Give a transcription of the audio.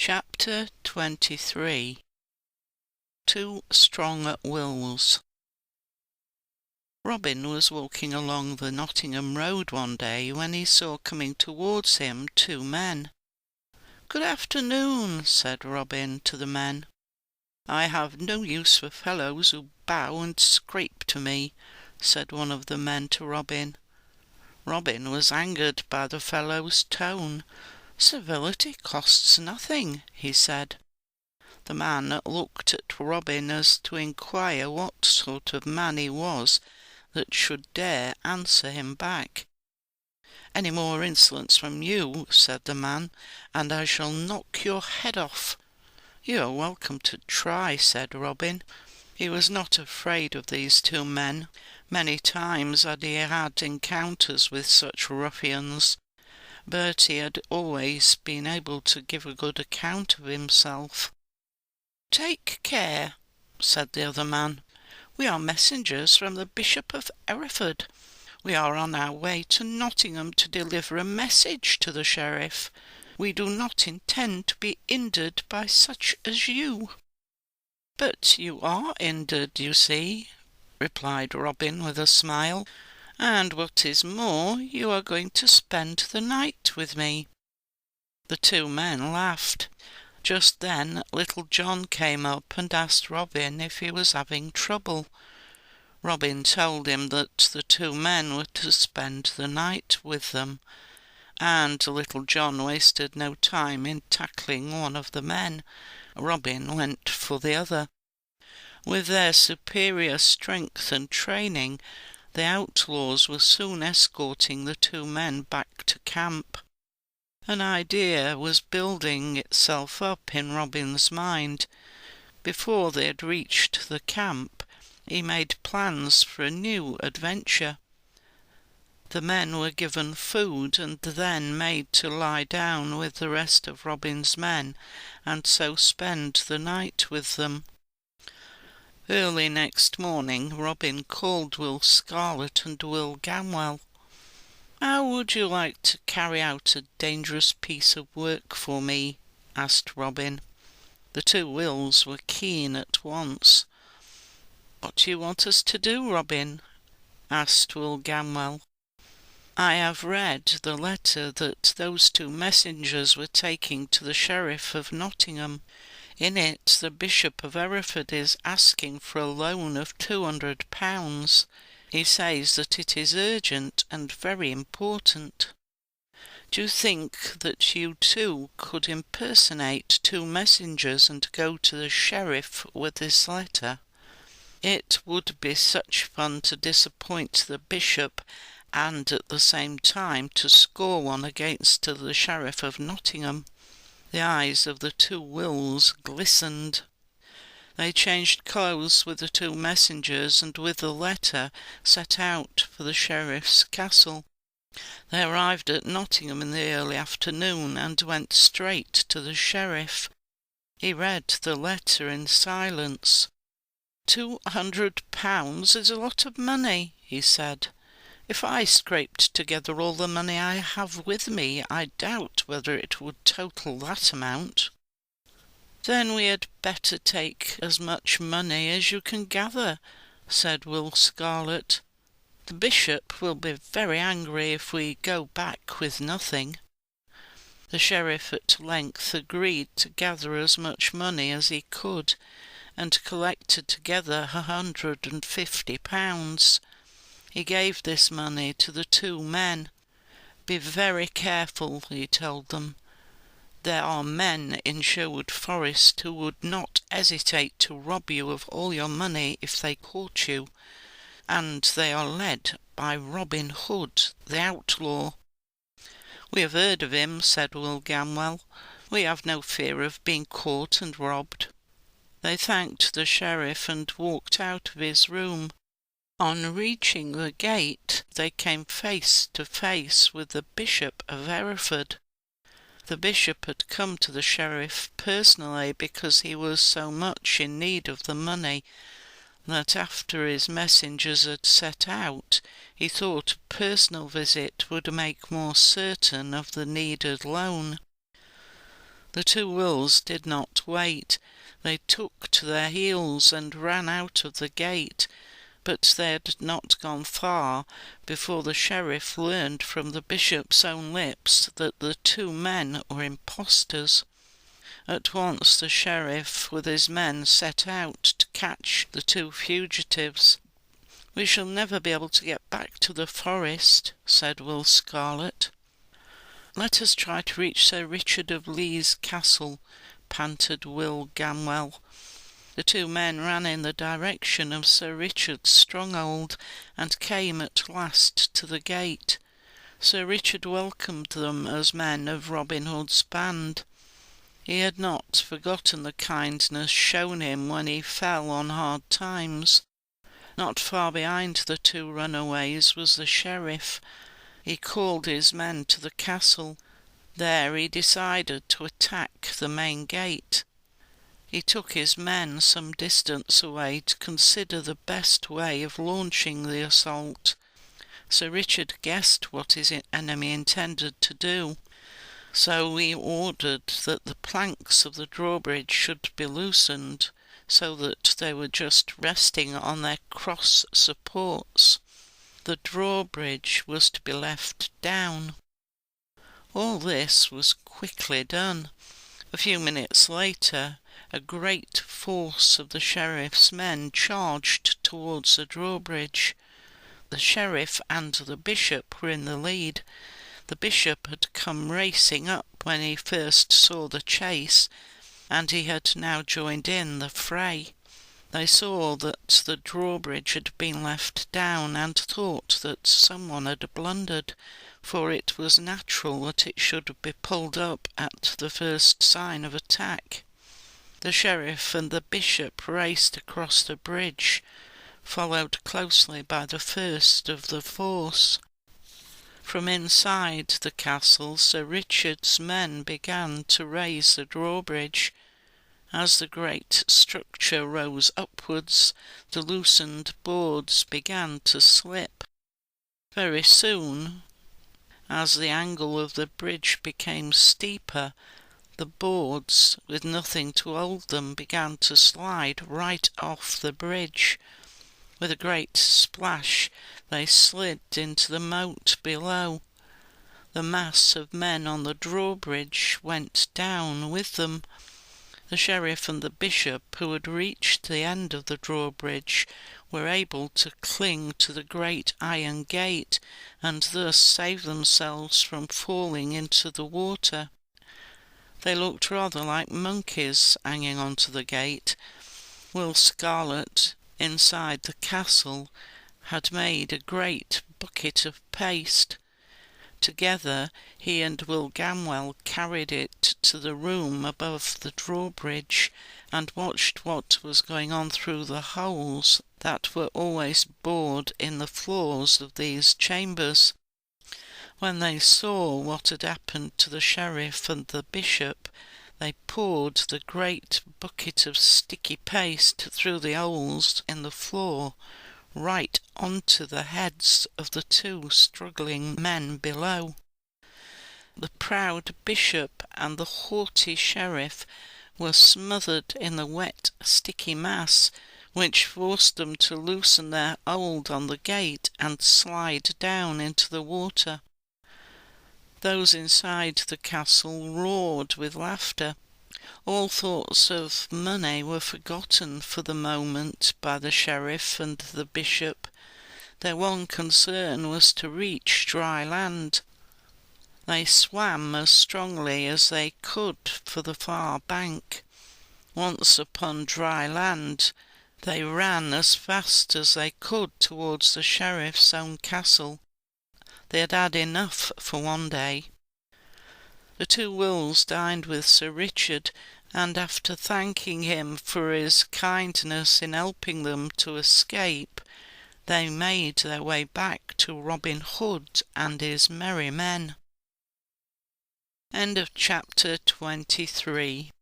Chapter 23. Two Strong Wills. Robin was walking along the Nottingham road one day when he saw coming towards him two men. "Good afternoon," said Robin to the men. "I have no use for fellows who bow and scrape to me," said one of the men to Robin. Robin was angered by the fellow's tone. "Civility costs nothing," he said. The man looked at Robin as to inquire what sort of man he was that should dare answer him back. "Any more insolence from you," said the man, "and I shall knock your head off." "You are welcome to try," said Robin. He was not afraid of these two men. Many times had he had encounters with such ruffians, but he had always been able to give a good account of himself. "Take care," said the other man. "We are messengers from the Bishop of Hereford. We are on our way to Nottingham to deliver a message to the sheriff. We do not intend to be hindered by such as you." "But you are hindered, you see," replied Robin with a smile, "and what is more, you are going to spend the night with me." The two men laughed. Just then little John came up and asked Robin if he was having trouble. Robin told him that the two men were to spend the night with them, and little John wasted no time in tackling one of the men. Robin went for the other. With their superior strength and training, the outlaws were soon escorting the two men back to camp. An idea was building itself up in Robin's mind. Before they had reached the camp, he made plans for a new adventure. The men were given food and then made to lie down with the rest of Robin's men, and so spend the night with them. Early next morning Robin called Will Scarlet and Will Gamwell. "How would you like to carry out a dangerous piece of work for me?" asked Robin. The two Wills were keen at once. "What do you want us to do, Robin?" asked Will Gamwell. "I have read the letter that those two messengers were taking to the Sheriff of Nottingham. In it the Bishop of Hereford is asking for a loan of £200. He says that it is urgent and very important. Do you think that you two could impersonate two messengers and go to the sheriff with this letter? It would be such fun to disappoint the bishop and at the same time to score one against the Sheriff of Nottingham." The eyes of the two Wills glistened. They changed clothes with the two messengers and with the letter set out for the sheriff's castle. They arrived at Nottingham in the early afternoon and went straight to the sheriff. He read the letter in silence. £200 is a lot of money," he said. "If I scraped together all the money I have with me, I doubt whether it would total that amount." "Then we had better take as much money as you can gather," said Will Scarlet. "The bishop will be very angry if we go back with nothing." The sheriff at length agreed to gather as much money as he could, and collected together £150. He gave this money to the two men. "Be very careful," he told them. "There are men in Sherwood Forest who would not hesitate to rob you of all your money if they caught you, and they are led by Robin Hood, the outlaw." "We have heard of him," said Will Gamwell. "We have no fear of being caught and robbed." They thanked the sheriff and walked out of his room. On reaching the gate, they came face to face with the Bishop of Hereford. The bishop had come to the sheriff personally because he was so much in need of the money that after his messengers had set out, he thought a personal visit would make more certain of the needed loan. The two Wills did not wait. They took to their heels and ran out of the gate, but they had not gone far before the sheriff learned from the bishop's own lips that the two men were impostors. At once the sheriff with his men set out to catch the two fugitives. "We shall never be able to get back to the forest," said Will Scarlet. "Let us try to reach Sir Richard of Lee's castle," panted Will Gamwell. The two men ran in the direction of Sir Richard's stronghold, and came at last to the gate. Sir Richard welcomed them as men of Robin Hood's band. He had not forgotten the kindness shown him when he fell on hard times. Not far behind the two runaways was the sheriff. He called his men to the castle. There he decided to attack the main gate. He took his men some distance away to consider the best way of launching the assault. Sir Richard guessed what his enemy intended to do, so he ordered that the planks of the drawbridge should be loosened, so that they were just resting on their cross supports. The drawbridge was to be left down. All this was quickly done. A few minutes later, a great force of the sheriff's men charged towards the drawbridge. The sheriff and the bishop were in the lead. The bishop had come racing up when he first saw the chase, and he had now joined in the fray. They saw that the drawbridge had been left down, and thought that someone had blundered, for it was natural that it should be pulled up at the first sign of attack. The sheriff and the bishop raced across the bridge, followed closely by the first of the force. From inside the castle, Sir Richard's men began to raise the drawbridge. As the great structure rose upwards, the loosened boards began to slip. Very soon, as the angle of the bridge became steeper, the boards, with nothing to hold them, began to slide right off the bridge. With a great splash, they slid into the moat below. The mass of men on the drawbridge went down with them. The sheriff and the bishop, who had reached the end of the drawbridge, were able to cling to the great iron gate, and thus save themselves from falling into the water. They looked rather like monkeys hanging onto the gate. Will Scarlet, inside the castle, had made a great bucket of paste. Together he and Will Gamwell carried it to the room above the drawbridge, and watched what was going on through the holes that were always bored in the floors of these chambers. When they saw what had happened to the sheriff and the bishop, they poured the great bucket of sticky paste through the holes in the floor, right onto the heads of the two struggling men below. The proud bishop and the haughty sheriff were smothered in the wet, sticky mass, which forced them to loosen their hold on the gate and slide down into the water. Those inside the castle roared with laughter. All thoughts of money were forgotten for the moment by the sheriff and the bishop. Their one concern was to reach dry land. They swam as strongly as they could for the far bank. Once upon dry land, they ran as fast as they could towards the sheriff's own castle. They had had enough for one day. The two Wills dined with Sir Richard, and after thanking him for his kindness in helping them to escape, they made their way back to Robin Hood and his merry men. End of chapter 23.